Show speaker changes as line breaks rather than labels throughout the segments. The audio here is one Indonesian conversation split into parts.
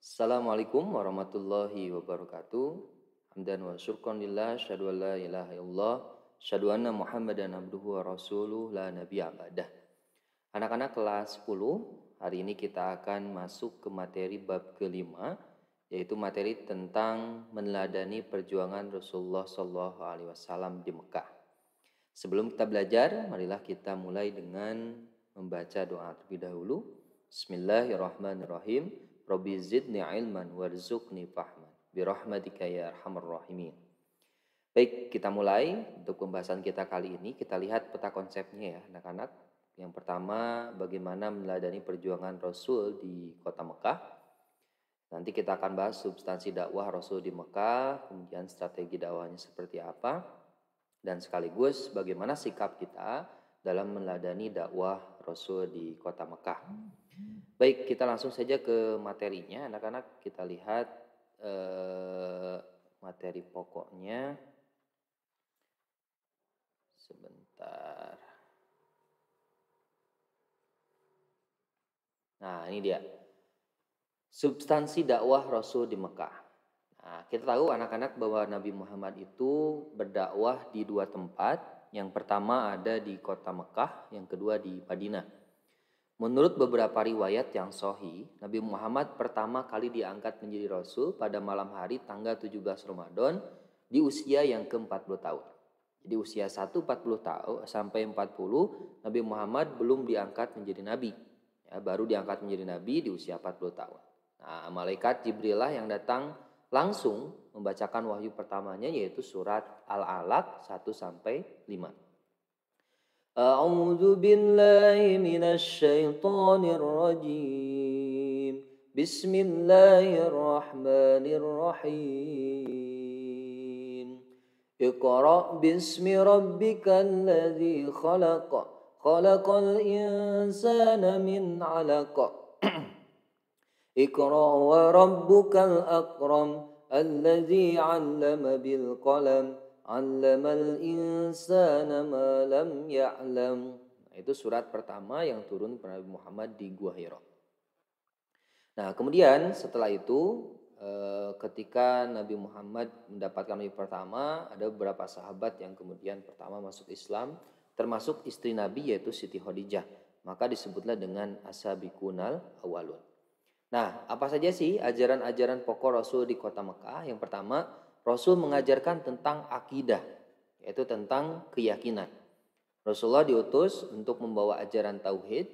Assalamualaikum warahmatullahi wabarakatuh. Hamdan wa syukran lillah, syahadu an la ilaha illallah, syahadu anna Muhammadan abduhu wa rasuluh la nabiyya ba'dah. Anak-anak kelas 10, hari ini kita akan masuk ke materi bab kelima, yaitu materi tentang meneladani perjuangan Rasulullah SAW di Mekah. Sebelum kita belajar, marilah kita mulai dengan membaca doa terlebih dahulu. Bismillahirrahmanirrahim. Rabbi zidni ilman warzuqni fahman birahmatika ya arhamar rahimin. Baik, kita mulai untuk pembahasan kita kali ini. Kita lihat peta konsepnya ya anak-anak. Yang pertama, bagaimana meneladani perjuangan Rasul di kota Mekah. Nanti kita akan bahas substansi dakwah Rasul di Mekah, kemudian strategi dakwahnya seperti apa, dan sekaligus bagaimana sikap kita dalam meneladani dakwah Rasul di kota Mekah. Baik, kita langsung saja ke materinya anak-anak. Kita lihat materi pokoknya. Sebentar. Nah, ini dia. Substansi dakwah Rasul di Mekah. Nah, kita tahu anak-anak bahwa Nabi Muhammad itu berdakwah di dua tempat. Yang pertama ada di kota Mekah, yang kedua di Madinah. Menurut beberapa riwayat yang sahih, Nabi Muhammad pertama kali diangkat menjadi Rasul pada malam hari tanggal 17 Ramadan di usia yang ke-40 tahun. Jadi usia 40 tahun sampai 40, Nabi Muhammad belum diangkat menjadi Nabi. Ya, baru diangkat menjadi Nabi di usia 40 tahun. Nah, malaikat Jibril lah yang datang langsung membacakan wahyu pertamanya, yaitu surat Al-Alaq 1-5. A'udzu billahi minasy syaithanir rajim. Bismillahirrahmanirrahim. Iqra' bismi rabbikal ladzi khalaq. Khalaqal insana min 'alaq. Iqra' wa rabbukal akram alladzi 'allama bil qalam. 'Allamal insana ma lam ya'lam. Itu surat pertama yang turun kepada Nabi Muhammad di Gua Hira. Nah, kemudian setelah itu ketika Nabi Muhammad mendapatkan wahyu pertama, ada beberapa sahabat yang kemudian pertama masuk Islam, termasuk istri Nabi yaitu Siti Khadijah. Maka disebutlah dengan as-sabiqunal awwalun. Nah, apa saja sih ajaran-ajaran pokok Rasul di kota Mekah? Yang pertama, Rasul mengajarkan tentang akidah, yaitu tentang keyakinan. Rasulullah diutus untuk membawa ajaran tauhid.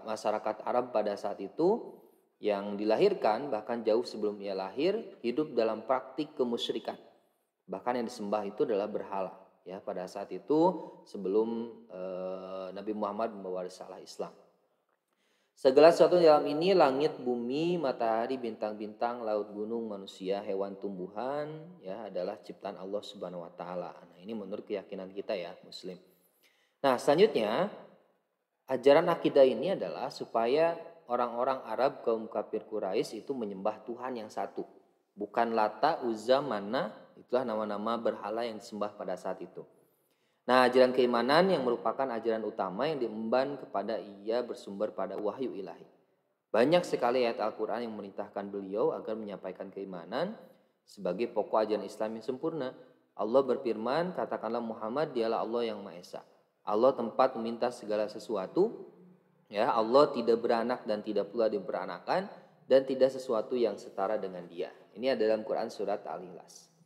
Masyarakat Arab pada saat itu yang dilahirkan, bahkan jauh sebelum ia lahir, hidup dalam praktik kemusyrikan. Bahkan yang disembah itu adalah berhala. Ya, pada saat itu sebelum Nabi Muhammad membawa risalah Islam. Segala sesuatu dalam ini, langit, bumi, matahari, bintang-bintang, laut, gunung, manusia, hewan, tumbuhan, ya adalah ciptaan Allah Subhanahu wa taala. Nah, ini menurut keyakinan kita ya, Muslim. Nah, selanjutnya ajaran akidah ini adalah supaya orang-orang Arab kaum kafir Quraisy itu menyembah Tuhan yang satu. Bukan Lata, Uzza, Manna, itulah nama-nama berhala yang disembah pada saat itu. Nah, ajaran keimanan yang merupakan ajaran utama yang diemban kepada ia bersumber pada wahyu ilahi. Banyak sekali ayat Al-Quran yang memerintahkan beliau agar menyampaikan keimanan sebagai pokok ajaran Islam yang sempurna. Allah berfirman, katakanlah Muhammad, dialah Allah yang Maha Esa. Allah tempat meminta segala sesuatu. Ya, Allah tidak beranak dan tidak pula diperanakan, dan tidak sesuatu yang setara dengan Dia. Ini ada dalam Quran surat Al-Ikhlas.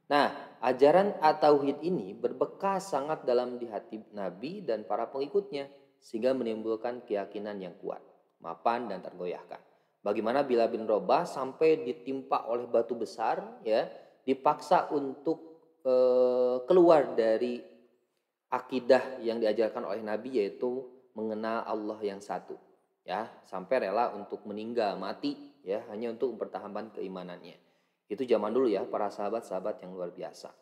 Nah, ajaran at-tauhid ini berbekas sangat dalam di hati Nabi dan para pengikutnya, sehingga menimbulkan keyakinan yang kuat, mapan dan tergoyahkan. Bagaimana Bilal bin Rabah sampai ditimpa oleh batu besar, ya, dipaksa untuk keluar dari akidah yang diajarkan oleh Nabi, yaitu mengenal Allah yang satu, ya, sampai rela untuk meninggal mati, ya, hanya untuk mempertahankan keimanannya. Itu zaman dulu ya, para sahabat-sahabat yang luar biasa.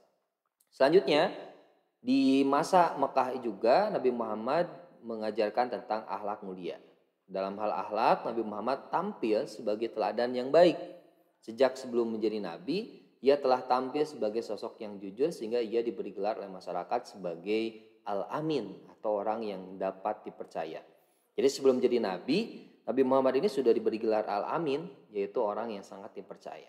Selanjutnya, di masa Mekah juga Nabi Muhammad mengajarkan tentang akhlak mulia. Dalam hal akhlak, Nabi Muhammad tampil sebagai teladan yang baik. Sejak sebelum menjadi Nabi, ia telah tampil sebagai sosok yang jujur sehingga ia diberi gelar oleh masyarakat sebagai Al-Amin atau orang yang dapat dipercaya. Jadi sebelum jadi Nabi, Nabi Muhammad ini sudah diberi gelar Al-Amin, yaitu orang yang sangat dipercaya.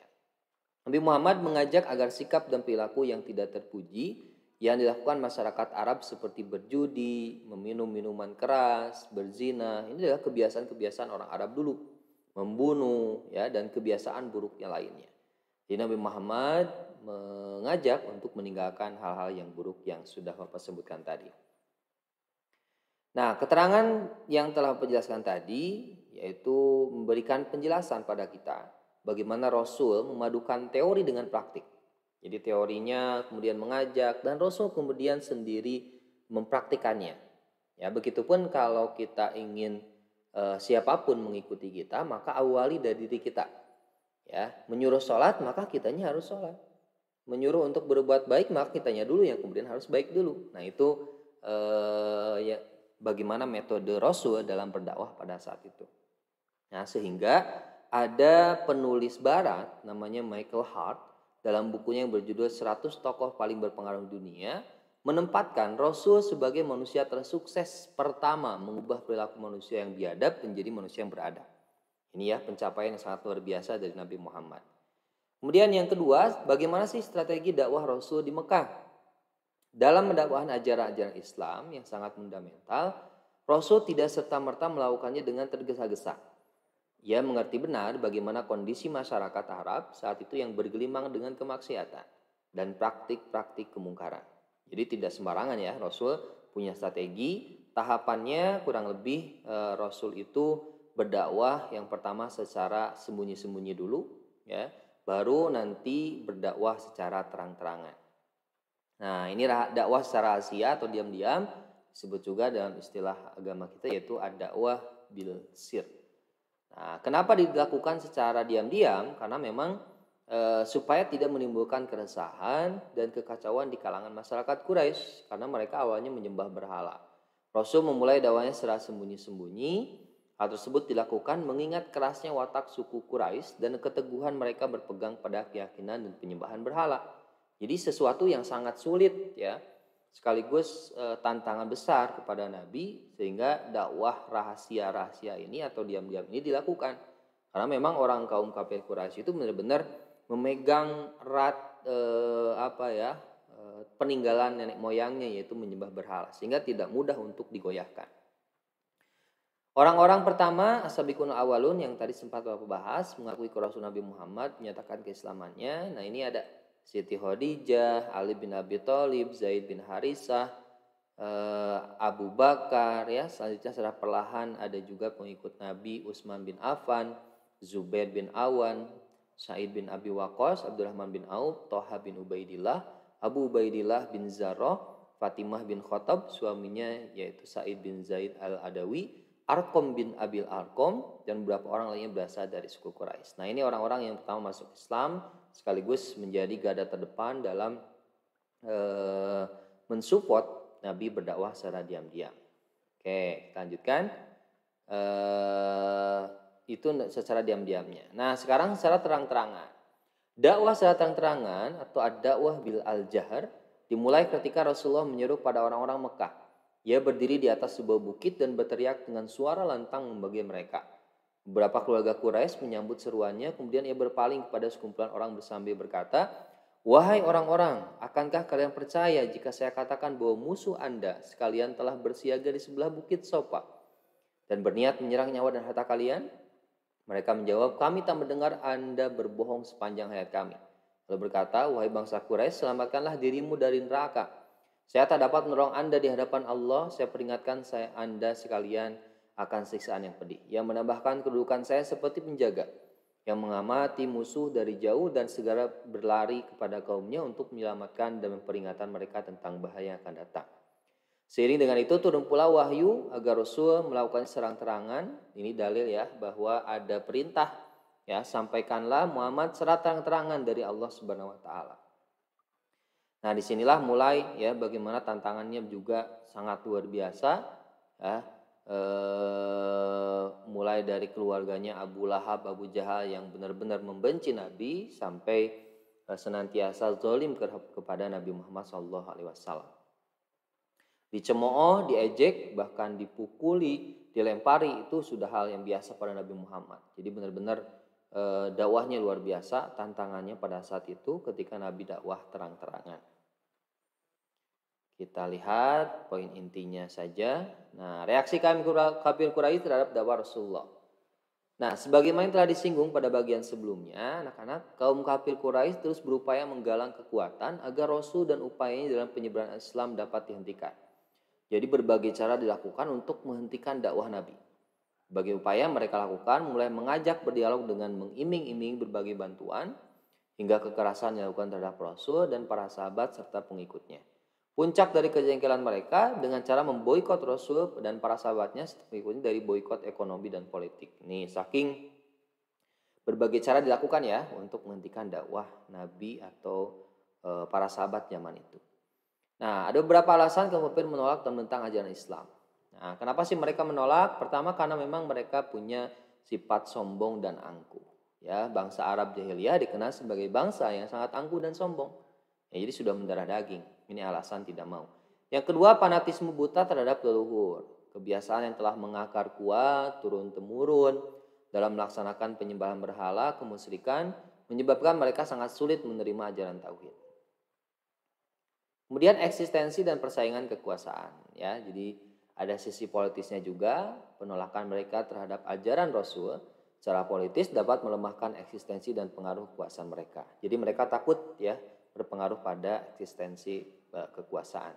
Nabi Muhammad mengajak agar sikap dan perilaku yang tidak terpuji yang dilakukan masyarakat Arab seperti berjudi, meminum minuman keras, berzina, ini adalah kebiasaan-kebiasaan orang Arab dulu, membunuh, ya, dan kebiasaan buruk yang lainnya. Jadi Nabi Muhammad mengajak untuk meninggalkan hal-hal yang buruk yang sudah Bapak sebutkan tadi. Nah, keterangan yang telah Bapak jelaskan tadi yaitu memberikan penjelasan pada kita bagaimana Rasul memadukan teori dengan praktik. Jadi teorinya kemudian mengajak dan Rasul kemudian sendiri mempraktikannya. Ya, begitupun kalau kita ingin siapapun mengikuti kita, maka awali dari diri kita. Ya, menyuruh sholat maka kitanya harus sholat. Menyuruh untuk berbuat baik maka kitanya dulu yang kemudian harus baik dulu. Nah itu ya bagaimana metode Rasul dalam berdakwah pada saat itu. Nah sehingga ada penulis barat namanya Michael Hart dalam bukunya yang berjudul 100 tokoh paling berpengaruh dunia menempatkan Rasul sebagai manusia tersukses pertama mengubah perilaku manusia yang biadab menjadi manusia yang beradab. Ini ya pencapaian yang sangat luar biasa dari Nabi Muhammad. Kemudian yang kedua, bagaimana sih strategi dakwah Rasul di Mekah? Dalam mendakwakan ajaran-ajaran Islam yang sangat fundamental, Rasul tidak serta-merta melakukannya dengan tergesa-gesa. Ia mengerti benar bagaimana kondisi masyarakat Arab saat itu yang bergelimang dengan kemaksiatan dan praktik-praktik kemungkaran. Jadi tidak sembarangan ya, Rasul punya strategi, tahapannya kurang lebih Rasul itu berdakwah yang pertama secara sembunyi-sembunyi dulu, ya, baru nanti berdakwah secara terang-terangan. Nah, ini dakwah secara rahasia atau diam-diam disebut juga dalam istilah agama kita yaitu ad-dakwah bil sir. Nah, kenapa dilakukan secara diam-diam? Karena memang supaya tidak menimbulkan keresahan dan kekacauan di kalangan masyarakat Quraisy karena mereka awalnya menyembah berhala. Rasul memulai dakwahnya secara sembunyi-sembunyi. Hal tersebut dilakukan mengingat kerasnya watak suku Quraisy dan keteguhan mereka berpegang pada keyakinan dan penyembahan berhala. Jadi sesuatu yang sangat sulit ya, sekaligus tantangan besar kepada Nabi sehingga dakwah rahasia-rahasia ini atau diam-diam ini dilakukan. Karena memang orang kaum kafir Quraisy itu benar-benar memegang erat peninggalan nenek moyangnya yaitu menyembah berhala sehingga tidak mudah untuk digoyahkan. Orang-orang pertama as-sabiqun awalun yang tadi sempat Bapak bahas mengakui kerasul Nabi Muhammad menyatakan keislamannya. Nah ini ada Siti Khadijah, Ali bin Abi Thalib, Zaid bin Harisah, Abu Bakar ya. Selanjutnya secara perlahan ada juga pengikut Nabi Utsman bin Affan, Zubair bin Awan, Sa'id bin Abi Waqqas, Abdurrahman bin Auf, Thalha bin Ubaidillah, Abu Ubaidillah bin Zarrah, Fatimah bin Khattab, suaminya yaitu Sa'id bin Zaid al-Adawi, Arqam bin Abil Arqam, dan beberapa orang lainnya berasal dari suku Quraisy. Nah ini orang-orang yang pertama masuk Islam sekaligus menjadi garda terdepan dalam mensupport Nabi berdakwah secara diam-diam. Oke, kita lanjutkan. Itu secara diam-diamnya. Nah sekarang secara terang-terangan. Dakwah secara terang-terangan atau ad-dakwah bil al-jahr dimulai ketika Rasulullah menyeru pada orang-orang Mekah. Ia berdiri di atas sebuah bukit dan berteriak dengan suara lantang membagi mereka. Beberapa keluarga Quraisy menyambut seruannya, kemudian ia berpaling kepada sekumpulan orang sambil berkata, "Wahai orang-orang, akankah kalian percaya jika saya katakan bahwa musuh Anda sekalian telah bersiaga di sebelah bukit Sofa dan berniat menyerang nyawa dan harta kalian?" Mereka menjawab, "Kami tak mendengar Anda berbohong sepanjang hayat kami." Lalu berkata, "Wahai bangsa Quraisy, selamatkanlah dirimu dari neraka. Saya tak dapat menolong Anda di hadapan Allah. Saya peringatkan Anda sekalian akan siksaan yang pedih." Yang menambahkan, "Kedudukan saya seperti penjaga yang mengamati musuh dari jauh dan segera berlari kepada kaumnya untuk menyelamatkan dan memperingatkan mereka tentang bahaya yang akan datang." Seiring dengan itu turun pula wahyu agar Rasul melakukan serang-terangan. Ini dalil ya bahwa ada perintah ya, sampaikanlah Muhammad secara terang-terangan dari Allah Subhanahu wa taala. Nah, disinilah mulai ya bagaimana tantangannya juga sangat luar biasa ya. Mulai dari keluarganya Abu Lahab, Abu Jahal yang benar-benar membenci Nabi sampai senantiasa zalim kepada Nabi Muhammad SAW. Dicemooh, diejek, bahkan dipukuli, dilempari itu sudah hal yang biasa pada Nabi Muhammad. Jadi benar-benar dakwahnya luar biasa, tantangannya pada saat itu ketika Nabi dakwah terang-terangan. Kita lihat poin intinya saja. Nah, reaksi kafir Quraisy terhadap dakwah Rasulullah. Nah, sebagaimana telah disinggung pada bagian sebelumnya, anak-anak, kaum kafir Quraisy terus berupaya menggalang kekuatan agar Rasul dan upayanya dalam penyebaran Islam dapat dihentikan. Jadi berbagai cara dilakukan untuk menghentikan dakwah Nabi. Berbagai upaya mereka lakukan mulai mengajak berdialog dengan mengiming-iming berbagai bantuan, hingga kekerasan dilakukan terhadap Rasul dan para sahabat serta pengikutnya. Puncak dari kejengkelan mereka dengan cara memboikot Rasul dan para sahabatnya serta pengikutnya dari boikot ekonomi dan politik. Nih, saking berbagai cara dilakukan ya untuk menghentikan dakwah Nabi atau para sahabat zaman itu. Nah, ada beberapa alasan kaum kafir menolak dan menentang ajaran Islam. Nah, kenapa sih mereka menolak? Pertama, karena memang mereka punya sifat sombong dan angkuh. Ya, bangsa Arab jahiliyah dikenal sebagai bangsa yang sangat angkuh dan sombong. Ya, jadi sudah mendarah daging. Ini alasan tidak mau. Yang kedua, fanatisme buta terhadap leluhur. Kebiasaan yang telah mengakar kuat, turun-temurun dalam melaksanakan penyembahan berhala, kemusyrikan, menyebabkan mereka sangat sulit menerima ajaran tauhid. Kemudian eksistensi dan persaingan kekuasaan, ya. Jadi ada sisi politisnya juga, penolakan mereka terhadap ajaran Rasul secara politis dapat melemahkan eksistensi dan pengaruh kekuasaan mereka. Jadi mereka takut ya berpengaruh pada eksistensi kekuasaan.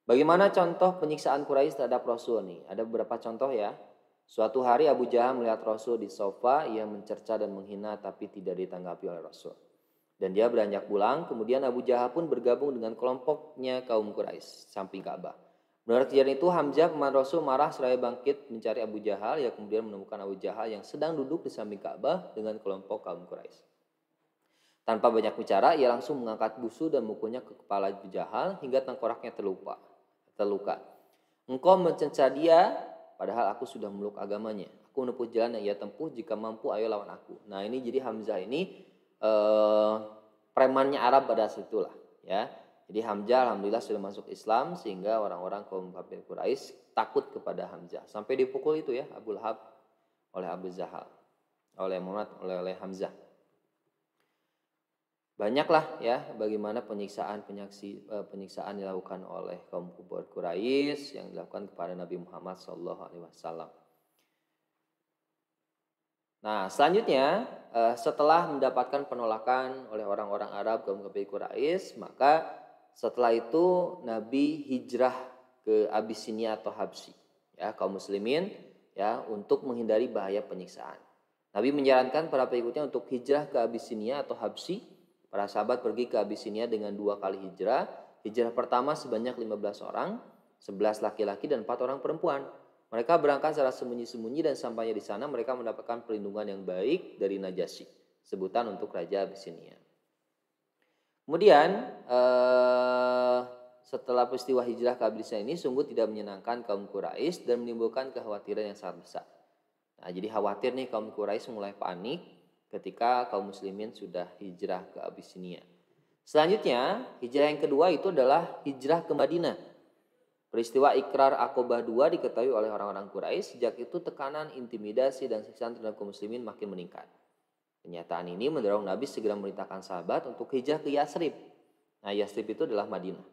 Bagaimana contoh penyiksaan Quraisy terhadap Rasul nih? Ada beberapa contoh ya. Suatu hari Abu Jahal melihat Rasul di sofa, ia mencerca dan menghina tapi tidak ditanggapi oleh Rasul. Dan dia beranjak pulang, kemudian Abu Jahal pun bergabung dengan kelompoknya kaum Quraisy samping Ka'bah. Menurut kejadian itu Hamzah paman Rasul marah seraya bangkit mencari Abu Jahal, yang kemudian menemukan Abu Jahal yang sedang duduk di samping Ka'bah dengan kelompok kaum Quraisy. Tanpa banyak bicara, ia langsung mengangkat busu dan memukulnya ke kepala Abu Jahal hingga tengkoraknya terluka. Engkau mencerca dia, padahal aku sudah memeluk agamanya. Aku menempuh jalan yang ia tempuh, jika mampu ayo lawan aku. Nah, ini jadi Hamzah ini premannya Arab pada saat itulah ya. Jadi Hamzah alhamdulillah sudah masuk Islam sehingga orang-orang kaum kafir Quraisy takut kepada Hamzah. Sampai dipukul itu ya Abu Lahab oleh Abu Jahal, oleh Muhammad, oleh Hamzah. Banyaklah ya bagaimana penyiksaan dilakukan oleh kaum kafir Quraisy yang dilakukan kepada Nabi Muhammad SAW. Nah, selanjutnya setelah mendapatkan penolakan oleh orang-orang Arab kaum kafir Quraisy, maka setelah itu Nabi hijrah ke Abyssinia atau Habsyi, ya kaum muslimin ya untuk menghindari bahaya penyiksaan. Nabi menyarankan para pengikutnya untuk hijrah ke Abyssinia atau Habsyi. Para sahabat pergi ke Abyssinia dengan 2 kali hijrah. Hijrah pertama sebanyak 15 orang, 11 laki-laki dan 4 orang perempuan. Mereka berangkat secara sembunyi-sembunyi dan sampainya di sana mereka mendapatkan perlindungan yang baik dari Najasyi, sebutan untuk Raja Abyssinia. Kemudian setelah peristiwa hijrah ke Abyssinia ini sungguh tidak menyenangkan kaum Quraisy dan menimbulkan kekhawatiran yang sangat besar. Nah, jadi khawatir nih kaum Quraisy mulai panik ketika kaum muslimin sudah hijrah ke Abyssinia. Selanjutnya, hijrah yang kedua itu adalah hijrah ke Madinah. Peristiwa Ikrar Aqabah II diketahui oleh orang-orang Quraisy. Sejak itu tekanan, intimidasi, dan siksaan terhadap kaum muslimin makin meningkat. Kenyataan ini mendorong Nabi segera memerintahkan sahabat untuk hijrah ke Yathrib. Nah, Yathrib itu adalah Madinah.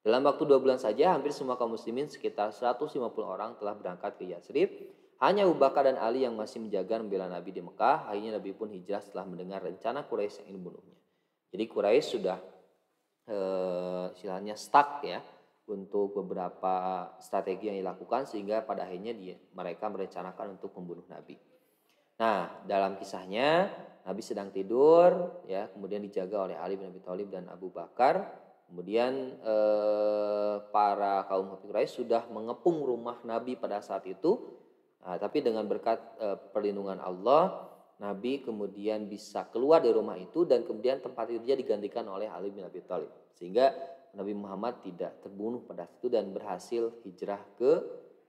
Dalam waktu 2 bulan saja, hampir semua kaum muslimin sekitar 150 orang telah berangkat ke Yathrib. Hanya Abu Bakar dan Ali yang masih menjaga membela Nabi di Mekah. Akhirnya Nabi pun hijrah setelah mendengar rencana Quraisy yang ingin membunuhnya. Jadi Quraisy sudah istilahnya stuck ya untuk beberapa strategi yang dilakukan sehingga pada akhirnya mereka merencanakan untuk membunuh Nabi. Nah, dalam kisahnya Nabi sedang tidur ya, kemudian dijaga oleh Ali bin Abi Thalib dan Abu Bakar. Kemudian para kaum kafir Quraisy sudah mengepung rumah Nabi pada saat itu. Nah, tapi dengan berkat perlindungan Allah, Nabi kemudian bisa keluar dari rumah itu dan kemudian tempat tidurnya digantikan oleh Ali bin Abi Thalib. Sehingga Nabi Muhammad tidak terbunuh pada itu dan berhasil hijrah ke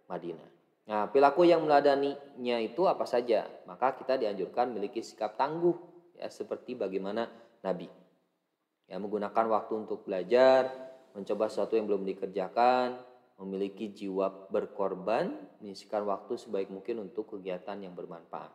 Madinah. Nah, perilaku yang meladaninya itu apa saja? Maka kita dianjurkan memiliki sikap tangguh ya seperti bagaimana Nabi. Ya, menggunakan waktu untuk belajar, mencoba sesuatu yang belum dikerjakan, memiliki jiwa berkorban, menyisihkan waktu sebaik mungkin untuk kegiatan yang bermanfaat.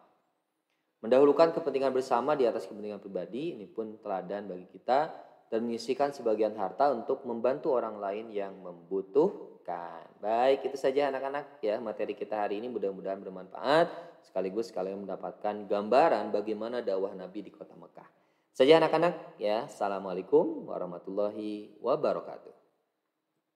Mendahulukan kepentingan bersama di atas kepentingan pribadi, ini pun teladan bagi kita, dan menyisihkan sebagian harta untuk membantu orang lain yang membutuhkan. Baik, itu saja anak-anak ya materi kita hari ini, mudah-mudahan bermanfaat sekaligus kalian mendapatkan gambaran bagaimana dakwah Nabi di kota Mekah. Saja anak-anak ya. Assalamualaikum warahmatullahi wabarakatuh.